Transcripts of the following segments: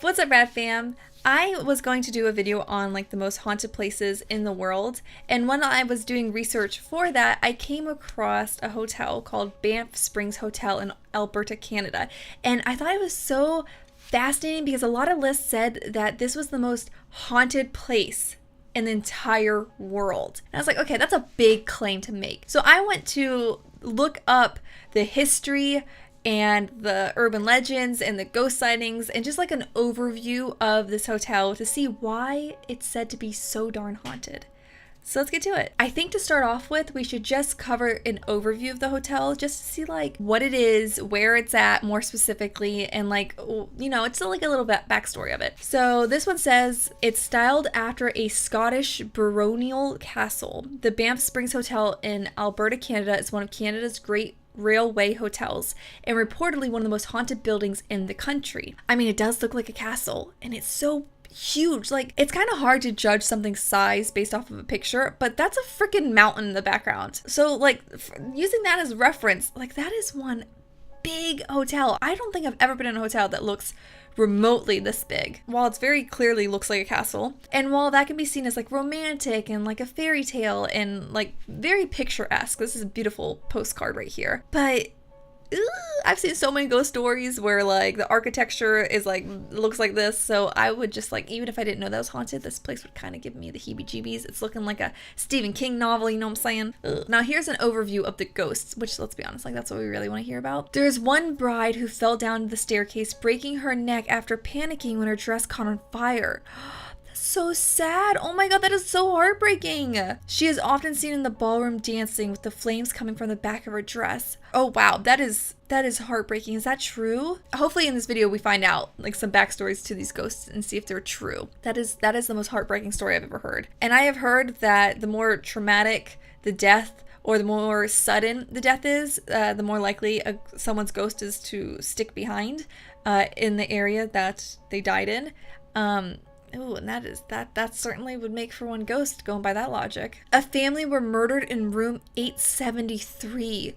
What's up, Rad Fam? I was going to do a video on like the most haunted places in the world, and when I was doing research for that, I came across a hotel called Banff Springs Hotel in Alberta, Canada, and I thought it was so fascinating because a lot of lists said that this was the most haunted place in the entire world. And I was like, okay, that's a big claim to make. So I went to look up the history and the urban legends and the ghost sightings and just like an overview of this hotel to see why it's said to be so darn haunted. So let's get to it. I think to start off with, we should just cover an overview of the hotel just to see like what it is, where it's at more specifically, and like, you know, it's like a little bit backstory of it. So this one says it's styled after a Scottish baronial castle. The Banff Springs Hotel in Alberta, Canada is one of Canada's great railway hotels and reportedly one of the most haunted buildings in the country. I mean, it does look like a castle and it's so huge. Like, it's kind of hard to judge something's size based off of a picture, but that's a freaking mountain in the background. So like using that as reference, like that is one big hotel. I don't think I've ever been in a hotel that looks remotely this big, while it's very clearly looks like a castle. And while that can be seen as like romantic and like a fairy tale and like very picturesque, this is a beautiful postcard right here, but I've seen so many ghost stories where like the architecture is like looks like this, so I would just like, even if I didn't know that was haunted, this place would kind of give me the heebie-jeebies. It's looking like a Stephen King novel, you know what I'm saying? Ugh. Now here's an overview of the ghosts, which, let's be honest, like that's what we really want to hear about. There is one bride who fell down the staircase, breaking her neck after panicking when her dress caught on fire. So sad. Oh my god, that is so heartbreaking. She is often seen in the ballroom dancing with the flames coming from the back of her dress. Oh wow, that is heartbreaking. Is that true? Hopefully in this video we find out like some backstories to these ghosts and see if they're true. That is the most heartbreaking story I've ever heard. And I have heard that the more traumatic the death or the more sudden the death is, the more likely someone's ghost is to stick behind in the area that they died in. Ooh, and that certainly would make for one ghost going by that logic. A family were murdered in room 873.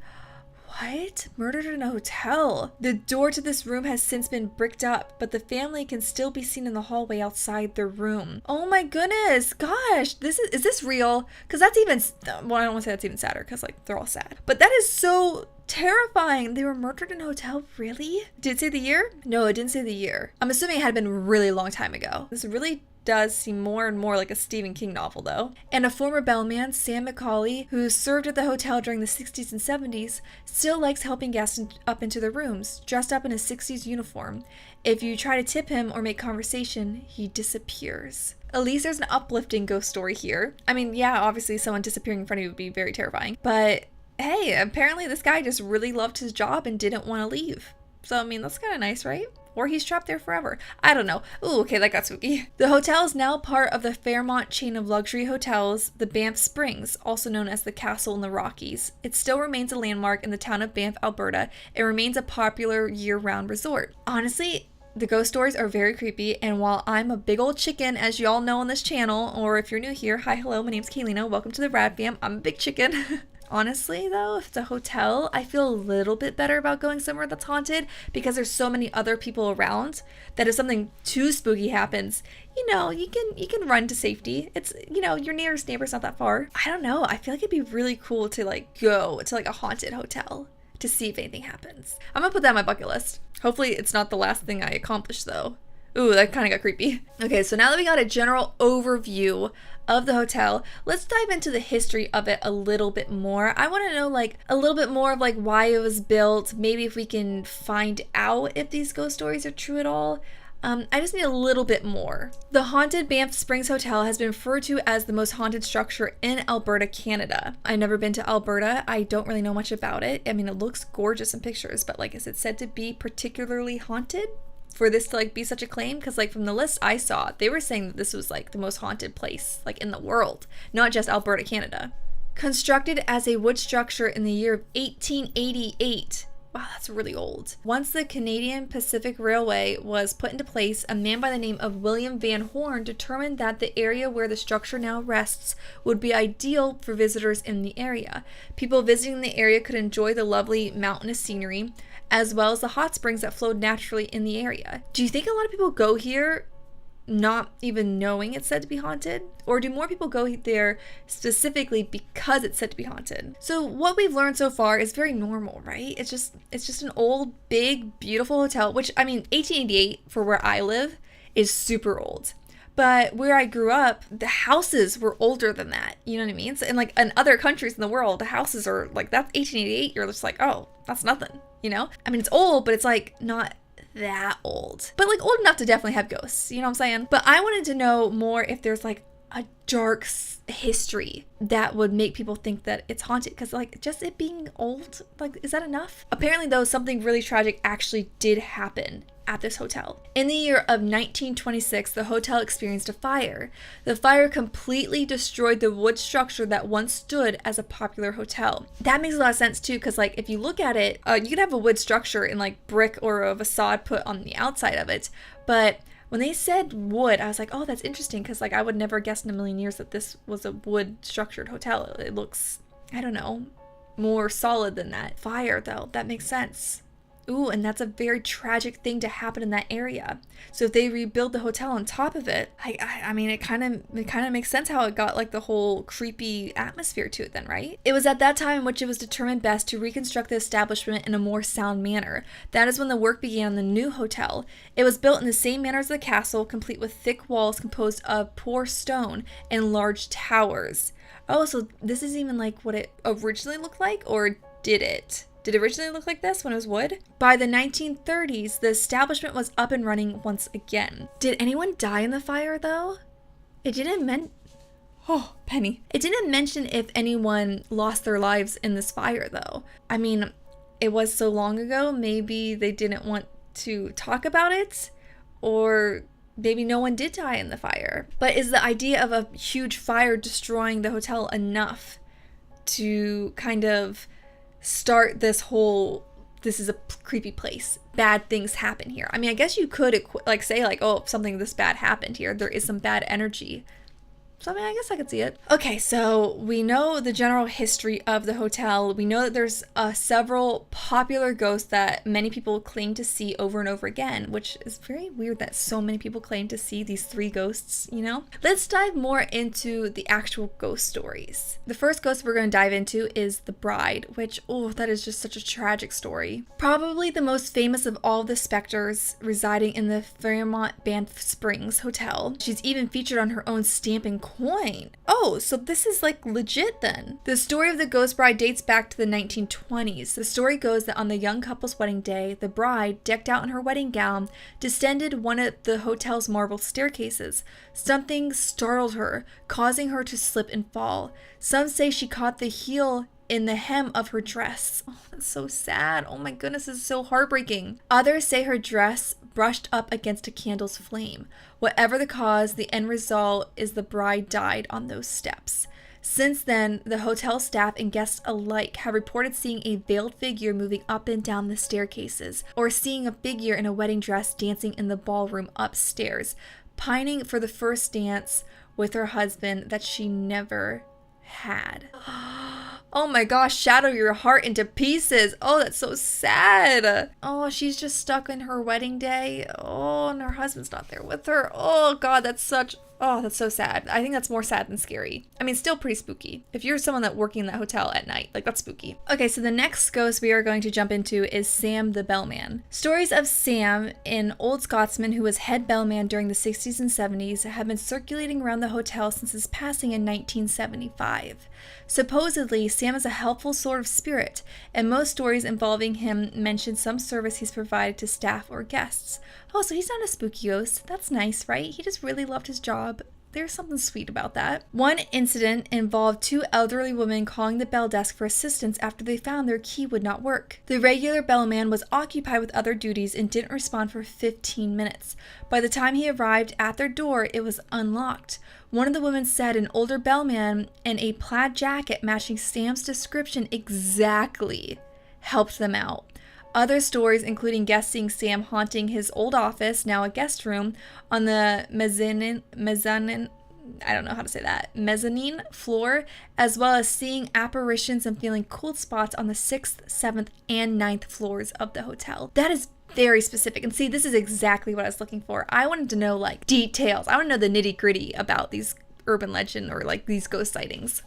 What? Murdered in a hotel? The door to this room has since been bricked up, but the family can still be seen in the hallway outside their room. Oh my goodness, gosh, is this real? Because that's even, well, I don't want to say that's even sadder because like they're all sad, but that is so terrifying. They were murdered in a hotel? Really? Did it say the year? No, it didn't say the year. I'm assuming it had been a really long time ago. This really does seem more and more like a Stephen King novel though. And a former bellman, Sam McCauley, who served at the hotel during the 60s and 70s, still likes helping guests up into their rooms, dressed up in a 60s uniform. If you try to tip him or make conversation, he disappears. At least there's an uplifting ghost story here. I mean, yeah, obviously someone disappearing in front of you would be very terrifying, but hey, apparently this guy just really loved his job and didn't want to leave. So, I mean, that's kind of nice, right? Or he's trapped there forever. I don't know. Ooh, okay, that got spooky. The hotel is now part of the Fairmont chain of luxury hotels, the Banff Springs, also known as the Castle in the Rockies. It still remains a landmark in the town of Banff, Alberta. It remains a popular year-round resort. Honestly, the ghost stories are very creepy, and while I'm a big old chicken, as y'all know on this channel, or if you're new here, hi, hello, my name's Kaylena, welcome to the Rad Fam. I'm a big chicken. Honestly though, if it's a hotel, I feel a little bit better about going somewhere that's haunted because there's so many other people around that if something too spooky happens, you know, you can run to safety. It's, you know, your nearest neighbor's not that far. I don't know. I feel like it'd be really cool to like go to like a haunted hotel to see if anything happens. I'm gonna put that on my bucket list. Hopefully it's not the last thing I accomplish though. Ooh, that kind of got creepy. Okay, so now that we got a general overview of the hotel, let's dive into the history of it a little bit more. I want to know like a little bit more of like why it was built, maybe if we can find out if these ghost stories are true at all. I just need a little bit more. The haunted Banff Springs Hotel has been referred to as the most haunted structure in Alberta, Canada. I've never been to Alberta. I don't really know much about it. I mean, it looks gorgeous in pictures, but like, is it said to be particularly haunted for this to like be such a claim? Because like from the list I saw, they were saying that this was like the most haunted place like in the world, not just Alberta, Canada. Constructed as a wood structure in the year of 1888. Wow, that's really old. Once the Canadian Pacific Railway was put into place, a man by the name of William Van Horn determined that the area where the structure now rests would be ideal for visitors in the area. People visiting the area could enjoy the lovely mountainous scenery, as well as the hot springs that flowed naturally in the area. Do you think a lot of people go here not even knowing it's said to be haunted? Or do more people go there specifically because it's said to be haunted? So what we've learned so far is very normal, right? It's just an old, big, beautiful hotel, which, I mean, 1888 for where I live is super old. But where I grew up, the houses were older than that. You know what I mean? So, and like in other countries in the world, the houses are like, that's 1888. You're just like, oh, that's nothing, you know? I mean, it's old, but it's like not that old. But like old enough to definitely have ghosts, you know what I'm saying? But I wanted to know more if there's like a dark history that would make people think that it's haunted, because like just it being old, like, is that enough? Apparently though, something really tragic actually did happen at this hotel. In the year of 1926, the hotel experienced a fire. The fire completely destroyed the wood structure that once stood as a popular hotel. That makes a lot of sense too, because like if you look at it, you could have a wood structure in like brick or a facade put on the outside of it, but when they said wood, I was like, oh, that's interesting, because like I would never guess in a million years that this was a wood structured hotel. It looks, I don't know, more solid than that. Fire though, that makes sense. Ooh, and that's a very tragic thing to happen in that area. So if they rebuild the hotel on top of it, I mean, it kind of makes sense how it got like the whole creepy atmosphere to it then, right? It was at that time in which it was determined best to reconstruct the establishment in a more sound manner. That is when the work began on the new hotel. It was built in the same manner as the castle, complete with thick walls composed of poor stone and large towers. Oh, so this is even like what it originally looked like, or did it? Did it originally look like this when it was wood? By the 1930s, the establishment was up and running once again. Did anyone die in the fire though? It didn't Penny. It didn't mention if anyone lost their lives in this fire though. I mean, it was so long ago, maybe they didn't want to talk about it, or maybe no one did die in the fire. But is the idea of a huge fire destroying the hotel enough to kind of start this whole, this is a creepy place, bad things happen here? I mean, I guess you could like say like, oh, something this bad happened here, there is some bad energy. So, I mean, I guess I could see it. Okay, so we know the general history of the hotel. We know that there's several popular ghosts that many people claim to see over and over again, which is very weird that so many people claim to see these 3 ghosts, you know? Let's dive more into the actual ghost stories. The first ghost we're going to dive into is the bride, which, oh, that is just such a tragic story. Probably the most famous of all the specters residing in the Fairmont Banff Springs Hotel. She's even featured on her own stamp and coin. Oh, so this is like legit then. The story of the ghost bride dates back to the 1920s. The story goes that on the young couple's wedding day, the bride, decked out in her wedding gown, descended one of the hotel's marble staircases. Something startled her, causing her to slip and fall. Some say she caught the heel in the hem of her dress. Oh, that's so sad. Oh my goodness, this is so heartbreaking. Others say her dress brushed up against a candle's flame. Whatever the cause, the end result is the bride died on those steps. Since then, the hotel staff and guests alike have reported seeing a veiled figure moving up and down the staircases, or seeing a figure in a wedding dress dancing in the ballroom upstairs, pining for the first dance with her husband that she never had. Oh my gosh, shatter your heart into pieces. Oh, that's so sad. Oh, she's just stuck in her wedding day. Oh, and her husband's not there with her. Oh God, that's so sad. I think that's more sad than scary. I mean, still pretty spooky. If you're someone that's working in that hotel at night, like, that's spooky. Okay, so the next ghost we are going to jump into is Sam the Bellman. Stories of Sam, an old Scotsman who was head bellman during the 60s and 70s, have been circulating around the hotel since his passing in 1975. Supposedly, Sam is a helpful sort of spirit, and most stories involving him mention some service he's provided to staff or guests. Oh, so he's not a spooky ghost. That's nice, right? He just really loved his job. There's something sweet about that. One incident involved 2 elderly women calling the bell desk for assistance after they found their key would not work. The regular bellman was occupied with other duties and didn't respond for 15 minutes. By the time he arrived at their door, it was unlocked. One of the women said an older bellman in a plaid jacket matching Sam's description exactly helped them out. Other stories, including guests seeing Sam haunting his old office, now a guest room, on the mezzanine, I don't know how to say that, mezzanine floor, as well as seeing apparitions and feeling cold spots on the 6th, 7th, and 9th floors of the hotel. That is very specific. And see, this is exactly what I was looking for. I wanted to know like details. I want to know the nitty gritty about these urban legend or like these ghost sightings.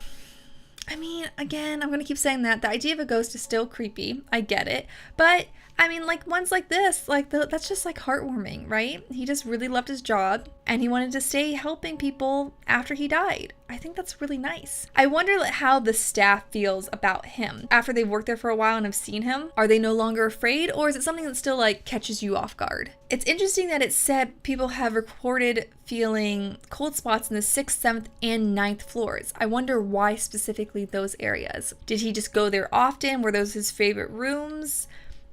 I mean, again, I'm going to keep saying that. The idea of a ghost is still creepy. I get it. But, I mean, like, ones like this, like, that's just, like, heartwarming, right? He just really loved his job, and he wanted to stay helping people after he died. I think that's really nice. I wonder how the staff feels about him. After they've worked there for a while and have seen him, are they no longer afraid, or is it something that still, like, catches you off guard? It's interesting that it said people have reported feeling cold spots in the 6th, 7th, and 9th floors. I wonder why specifically those areas. Did he just go there often? Were those his favorite rooms?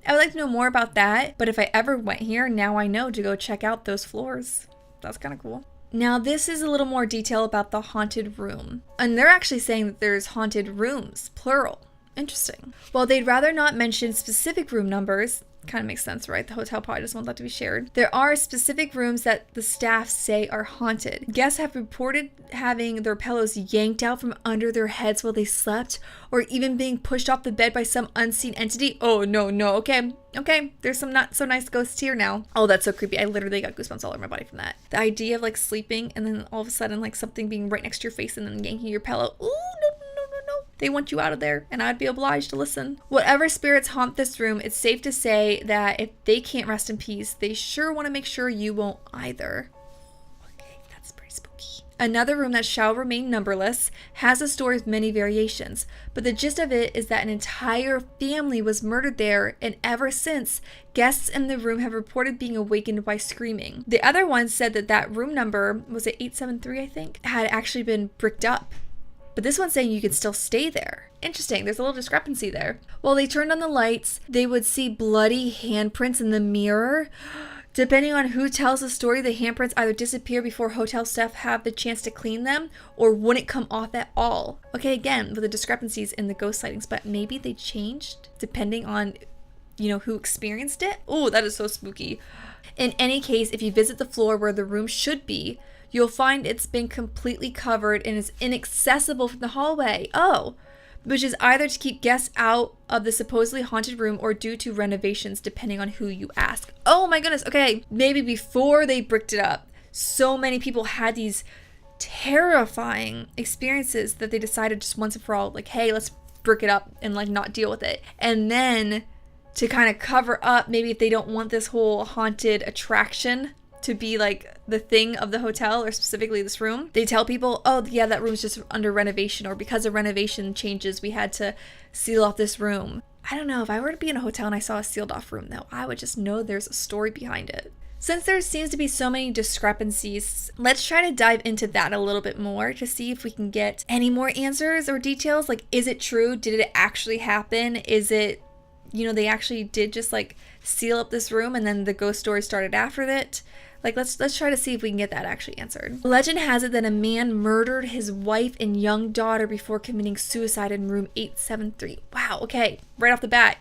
I would like to know more about that, but if I ever went here, now I know to go check out those floors. That's kind of cool. Now, this is a little more detail about the haunted room. And they're actually saying that there's haunted rooms, plural. Interesting. While they'd rather not mention specific room numbers, kind of makes sense, right? The hotel probably doesn't want that to be shared. There are specific rooms that the staff say are haunted. Guests have reported having their pillows yanked out from under their heads while they slept, or even being pushed off the bed by some unseen entity. Oh, no, okay, there's some not so nice ghosts here now. Oh, that's so creepy. I literally got goosebumps all over my body from that. The idea of like sleeping and then all of a sudden like something being right next to your face and then yanking your pillow. Ooh, no. They want you out of there, and I'd be obliged to listen. Whatever spirits haunt this room, it's safe to say that if they can't rest in peace, they sure want to make sure you won't either. Okay, that's pretty spooky. Another room that shall remain numberless has a story with many variations, but the gist of it is that an entire family was murdered there, and ever since, guests in the room have reported being awakened by screaming. The other one said that room number, was it 873, I think, had actually been bricked up. But this one's saying you could still stay there. Interesting, there's a little discrepancy there. While they turned on the lights, they would see bloody handprints in the mirror. Depending on who tells the story, the handprints either disappear before hotel staff have the chance to clean them, or wouldn't come off at all. Okay, again, with the discrepancies in the ghost sightings, but maybe they changed depending on, who experienced it. Oh, that is so spooky. In any case, if you visit the floor where the room should be, you'll find it's been completely covered and is inaccessible from the hallway. Oh, which is either to keep guests out of the supposedly haunted room or due to renovations, depending on who you ask. Oh my goodness. Okay, maybe before they bricked it up, so many people had these terrifying experiences that they decided just once and for all, like, hey, let's brick it up and like not deal with it. And then to kind of cover up, maybe if they don't want this whole haunted attraction to be like the thing of the hotel, or specifically this room, they tell people, oh yeah, that room's just under renovation, or because of renovation changes we had to seal off this room. I don't know, if I were to be in a hotel and I saw a sealed off room though, I would just know there's a story behind it. Since there seems to be so many discrepancies, let's try to dive into that a little bit more to see if we can get any more answers or details. Like, is it true? Did it actually happen? Is it, they actually did just like seal up this room and then the ghost story started after it? Like, let's try to see if we can get that actually answered. Legend has it that a man murdered his wife and young daughter before committing suicide in room 873. Wow, okay, right off the bat.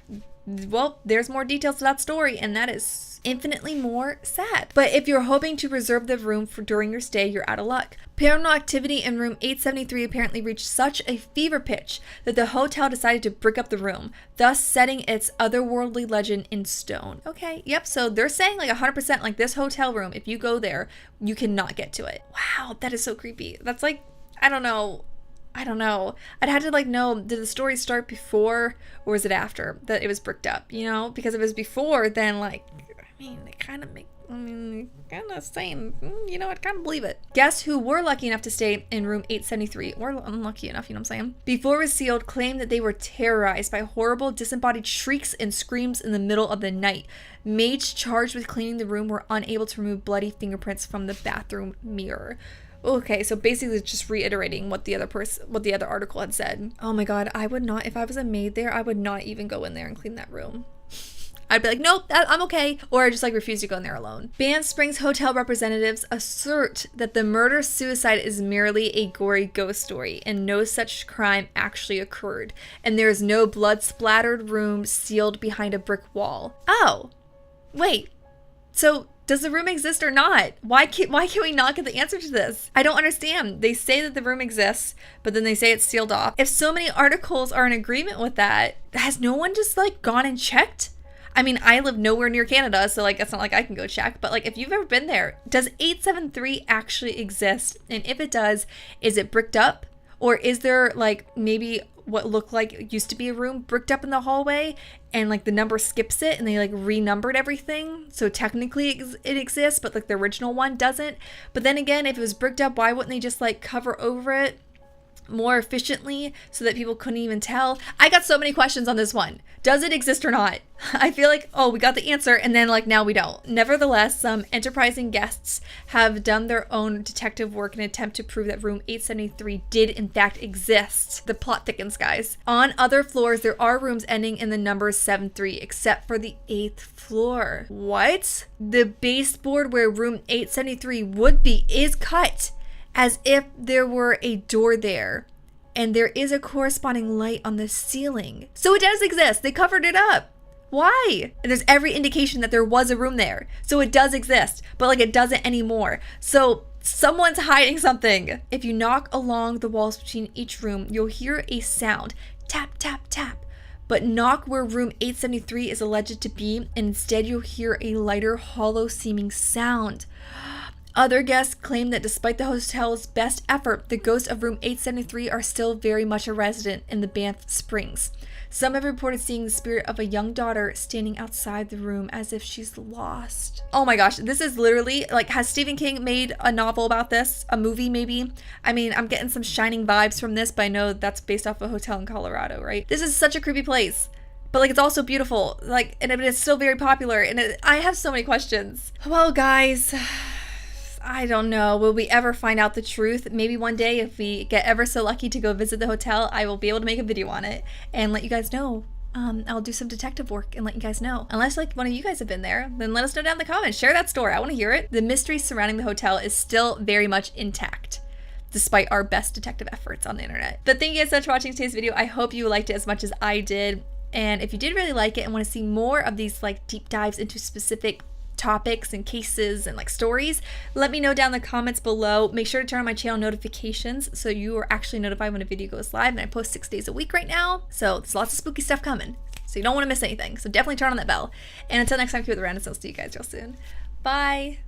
Well, there's more details to that story, and that is infinitely more sad. But if you're hoping to reserve the room for during your stay, you're out of luck. Paranormal activity in room 873 apparently reached such a fever pitch that the hotel decided to brick up the room, thus setting its otherworldly legend in stone. Okay, yep, so they're saying like 100% like this hotel room, if you go there, you cannot get to it. Wow, that is so creepy. That's like, I don't know. I'd had to like know, did the story start before or was it after that it was bricked up, Because if it was before, then like, it kind of saying, I'd kind of believe it. Guests who were lucky enough to stay in room 873, or unlucky enough, you know what I'm saying, before it was sealed, claimed that they were terrorized by horrible disembodied shrieks and screams in the middle of the night. Maids charged with cleaning the room were unable to remove bloody fingerprints from the bathroom mirror. Okay, so basically it's just reiterating what the other article had said. Oh my god, I would not, if I was a maid there, I would not even go in there and clean that room. I'd be like, nope, I'm okay. Or I just like refuse to go in there alone. Banff Springs hotel representatives assert that the murder-suicide is merely a gory ghost story and no such crime actually occurred. And there is no blood-splattered room sealed behind a brick wall. Oh, wait. So Does the room exist or not? Why can't we not get the answer to this? I don't understand. They say that the room exists, but then they say it's sealed off. If so many articles are in agreement with that, has no one just like gone and checked? I mean, I live nowhere near Canada, so like it's not like I can go check, but like if you've ever been there, does 873 actually exist? And if it does, is it bricked up? Or is there like maybe what looked like it used to be a room bricked up in the hallway and like the number skips it and they like renumbered everything, so technically it exists but like the original one doesn't? But then again, if it was bricked up, why wouldn't they just like cover over it more efficiently so that people couldn't even tell? I got so many questions on this one. Does it exist or not? I feel like, oh, we got the answer and then like now we don't. Nevertheless, some enterprising guests have done their own detective work in an attempt to prove that room 873 did in fact exist. The plot thickens, guys. On other floors, there are rooms ending in the number 73 except for the 8th floor. What? The baseboard where room 873 would be is cut as if there were a door there, and there is a corresponding light on the ceiling. So it does exist. They covered it up. Why? And there's every indication that there was a room there. So it does exist, but like it doesn't anymore. So someone's hiding something. If you knock along the walls between each room, you'll hear a sound. Tap, tap, tap. But knock where room 873 is alleged to be, and instead you'll hear a lighter, hollow seeming sound. Other guests claim that despite the hotel's best effort, the ghosts of room 873 are still very much a resident in the Banff Springs. Some have reported seeing the spirit of a young daughter standing outside the room as if she's lost. Oh my gosh, this is literally, like, has Stephen King made a novel about this? A movie maybe? I mean, I'm getting some Shining vibes from this, but I know that's based off a hotel in Colorado, right? This is such a creepy place. But like it's also beautiful, like, and it's still very popular, and I have so many questions. Well, guys, I don't know. Will we ever find out the truth? Maybe one day if we get ever so lucky to go visit the hotel, I will be able to make a video on it and let you guys know. I'll do some detective work and let you guys know. Unless like one of you guys have been there, then let us know down in the comments. Share that story. I want to hear it. The mystery surrounding the hotel is still very much intact, despite our best detective efforts on the internet. But thank you guys so much for watching today's video. I hope you liked it as much as I did. And if you did really like it and want to see more of these like deep dives into specific topics and cases and like stories, let me know down in the comments below. Make sure to turn on my channel notifications so you are actually notified when a video goes live, and I post 6 days a week right now, so there's lots of spooky stuff coming, so you don't want to miss anything. So definitely turn on that bell, and until next time, keep it around, and I'll see you guys real soon. Bye.